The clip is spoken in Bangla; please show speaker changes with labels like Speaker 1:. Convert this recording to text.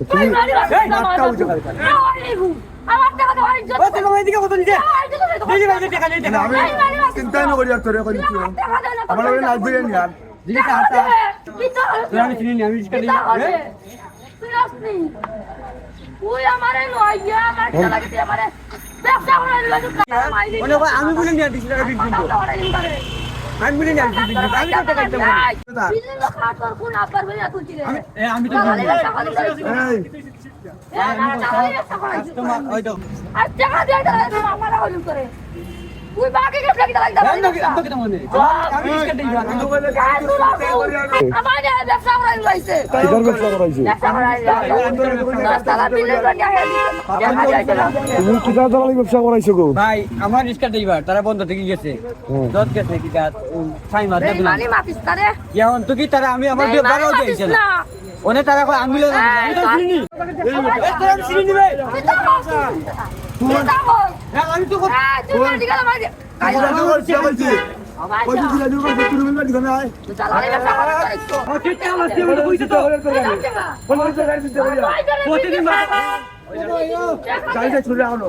Speaker 1: তুমি মাঠটা উঠে গেল
Speaker 2: আমার টাকা দাও ইজ্জত
Speaker 1: ও তুমি এদিকে কত নিতে দিদি ভাই টাকা নেই টাকা
Speaker 3: আমি চিন্তাই না করি আর তোরে কই দিচ্ছি আমার ওই লাজ দিলেন ইয়ার
Speaker 1: দিদি টাকা তোরা আমি চিনি না আমি রিস্কা দিই
Speaker 2: তুই আসনি ওই আমারে লইয়া আমার টাকা লাগে আমারে ব্যবসা করে লাগি
Speaker 1: মানে আমি বলে নিয়ে দিছি টাকা বিল দিবো আমি বলে নিয়ে দিছি আমি তো টাকা দিতে পারি
Speaker 2: বিল খাতর কোন আপার ভাইয়া তুই রে
Speaker 1: আমি তো
Speaker 3: এই
Speaker 1: তোমার ওই তো
Speaker 2: আর টাকা দিয়ে দাও আমারে হলুম করে তুই বাকি কে লাগি দাও
Speaker 1: তোকে তো মনে আমি রিস্কা দিই
Speaker 2: আমার ব্যবসা করে লাইছে
Speaker 3: টাইগার ব্যবসা করাইছে
Speaker 2: ব্যবসা করে লাইছে টাকা বিল
Speaker 3: তুমি কিটা দালালি ব্যবসা করাইছো গো
Speaker 1: ভাই আমার রিস্কা দিবার তারা বন্ধ থেকে গেছে দত গেছে কি কাজ ছাই মার দেব না
Speaker 2: মানে মাফিস তারে
Speaker 1: এখন তো কি তারা আমি আমার দিয়ে বাড়াও দিয়েছে না ওনে তারা কই আমি লই আমি তো চিনি এই তোরা চিনি নি ভাই আমি তো
Speaker 3: টাকা দাও ব্যবসা কইছি কই দিলা দিও কই তুমি মিল দিও না আয়
Speaker 1: ওকে তে আমার দিয়ে বলে কইছে তো
Speaker 3: বল বল গাড়ি দিতে বলিয়া
Speaker 1: প্রতিদিন
Speaker 3: গাড়িটা ছুড়ে আনো